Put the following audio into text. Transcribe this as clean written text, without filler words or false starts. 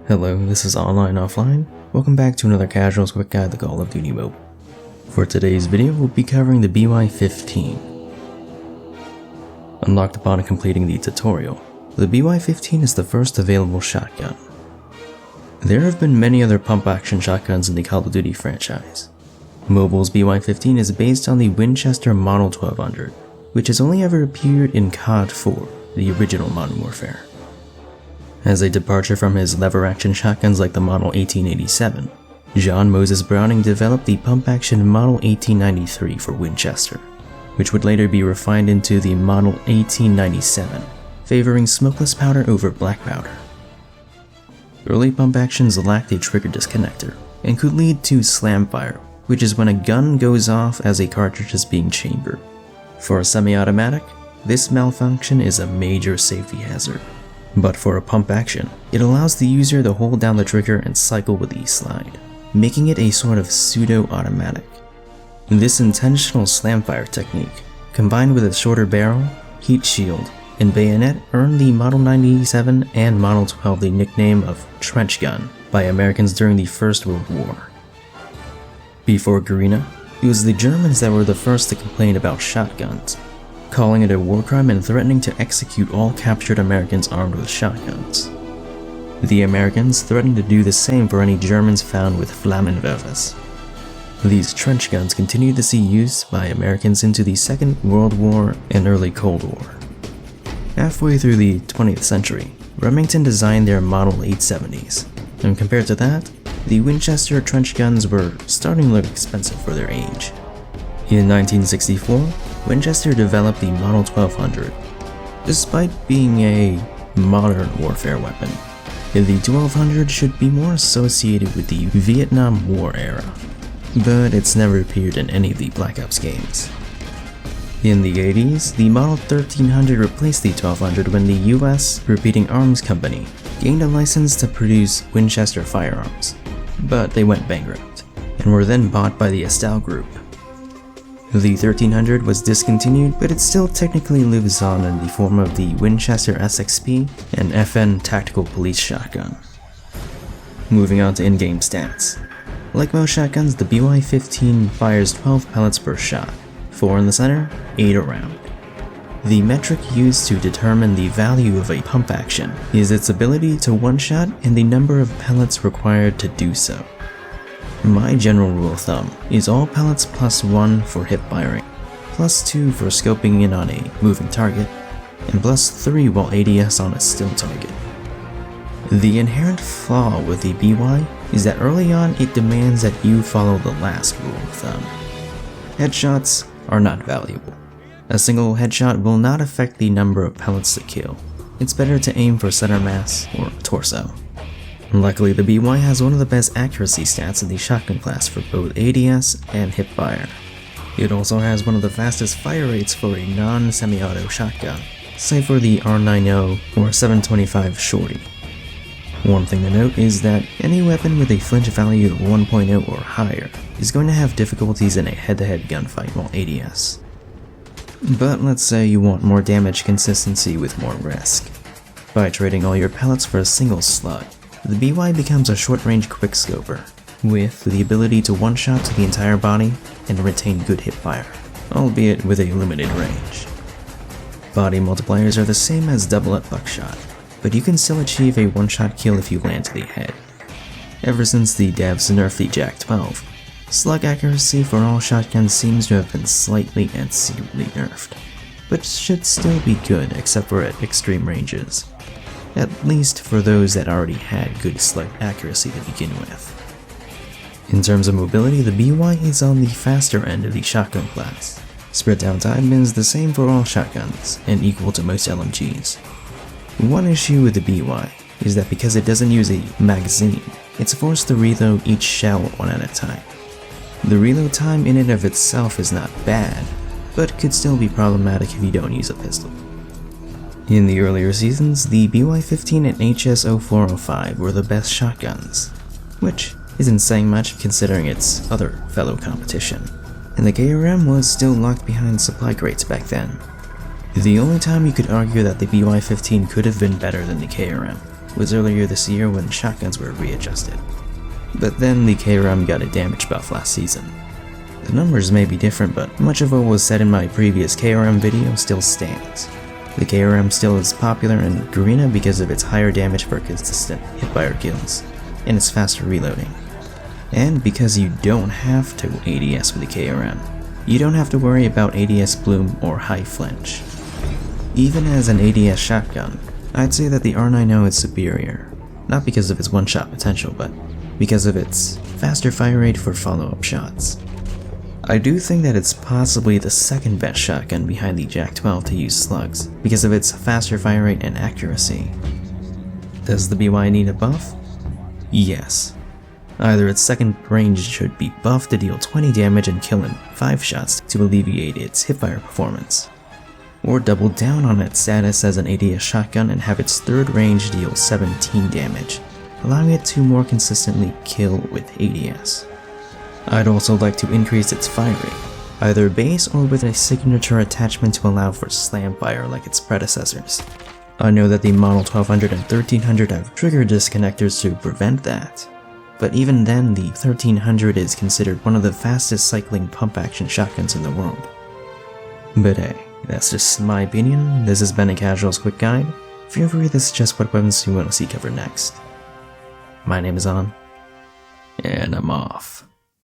Hello, this is Anlineoffline. Welcome back to another casual quick guide to Call of Duty mode. For today's video, we'll be covering the BY15. Unlocked upon completing the tutorial, the BY15 is the first available shotgun. There have been many other pump-action shotguns in the Call of Duty franchise. Mobile's BY15 is based on the Winchester Model 1200, which has only ever appeared in COD 4, the original Modern Warfare. As a departure from his lever-action shotguns like the Model 1887, John Moses Browning developed the pump-action Model 1893 for Winchester, which would later be refined into the Model 1897, favoring smokeless powder over black powder. Early pump actions lacked a trigger disconnector, and could lead to slam fire, which is when a gun goes off as a cartridge is being chambered. For a semi-automatic, this malfunction is a major safety hazard. But for a pump action, it allows the user to hold down the trigger and cycle with the slide, making it a sort of pseudo-automatic. This intentional slamfire technique, combined with a shorter barrel, heat shield, and bayonet earned the Model 97 and Model 12 the nickname of trench gun by Americans during the First World War. Before Guerrilla, it was the Germans that were the first to complain about shotguns, calling it a war crime and threatening to execute all captured Americans armed with shotguns. The Americans threatened to do the same for any Germans found with Flammenwerfers. These trench guns continued to see use by Americans into the Second World War and early Cold War. Halfway through the 20th century, Remington designed their Model 870s, and compared to that, the Winchester trench guns were starting to look expensive for their age. In 1964, Winchester developed the Model 1200. Despite being a modern warfare weapon, the 1200 should be more associated with the Vietnam War era, but it's never appeared in any of the Black Ops games. In the 80s, the Model 1300 replaced the 1200 when the US Repeating Arms Company gained a license to produce Winchester firearms, but they went bankrupt, and were then bought by the Estelle Group. The 1300 was discontinued, but it still technically lives on in the form of the Winchester SXP and FN Tactical Police Shotgun. Moving on to in-game stats. Like most shotguns, the BY15 fires 12 pellets per shot, 4 in the center, 8 around. The metric used to determine the value of a pump action is its ability to one-shot and the number of pellets required to do so. My general rule of thumb is all pellets plus 1 for hip firing, plus 2 for scoping in on a moving target, and plus 3 while ADS on a still target. The inherent flaw with the BY is that early on it demands that you follow the last rule of thumb. Headshots are not valuable. A single headshot will not affect the number of pellets to kill. It's better to aim for center mass or torso. Luckily, the BY has one of the best accuracy stats in the shotgun class for both ADS and hip fire. It also has one of the fastest fire rates for a non-semi-auto shotgun, save for the R90 or 725 Shorty. One thing to note is that any weapon with a flinch value of 1.0 or higher is going to have difficulties in a head-to-head gunfight while ADS. But let's say you want more damage consistency with more risk. By trading all your pellets for a single slug, the BY becomes a short-range quickscoper, with the ability to one-shot to the entire body and retain good hip fire, albeit with a limited range. Body multipliers are the same as double at Buckshot, but you can still achieve a one-shot kill if you land to the head. Ever since the devs nerfed the JAK-12, slug accuracy for all shotguns seems to have been slightly and secretly nerfed, but should still be good except for at extreme ranges. At least for those that already had good slug accuracy to begin with. In terms of mobility, the BY is on the faster end of the shotgun class. Sprint down time is the same for all shotguns, and equal to most LMGs. One issue with the BY is that because it doesn't use a magazine, it's forced to reload each shell one at a time. The reload time in and of itself is not bad, but could still be problematic if you don't use a pistol. In the earlier seasons, the BY15 and HS-0405 were the best shotguns, which isn't saying much considering its other fellow competition, and the KRM was still locked behind supply crates back then. The only time you could argue that the BY15 could have been better than the KRM was earlier this year when shotguns were readjusted. But then the KRM got a damage buff last season. The numbers may be different, but much of what was said in my previous KRM video still stands. The KRM still is popular in Garena because of its higher damage per consistent hipfire kills, and its faster reloading. And because you don't have to ADS with the KRM, you don't have to worry about ADS bloom or high flinch. Even as an ADS shotgun, I'd say that the R9O is superior, not because of its one-shot potential, but because of its faster fire rate for follow-up shots. I do think that it's possibly the second best shotgun behind the Jak-12 to use slugs, because of its faster fire rate and accuracy. Does the BY need a buff? Yes. Either its second range should be buffed to deal 20 damage and kill in 5 shots to alleviate its hipfire performance, or double down on its status as an ADS shotgun and have its third range deal 17 damage, allowing it to more consistently kill with ADS. I'd also like to increase its fire rate, either base or with a signature attachment to allow for slam fire like its predecessors. I know that the Model 1200 and 1300 have trigger disconnectors to prevent that, but even then the 1300 is considered one of the fastest cycling pump action shotguns in the world. But hey, that's just my opinion. This has been a Casual's Quick Guide. Feel free to suggest what weapons you want to see covered next. My name is On, and I'm off.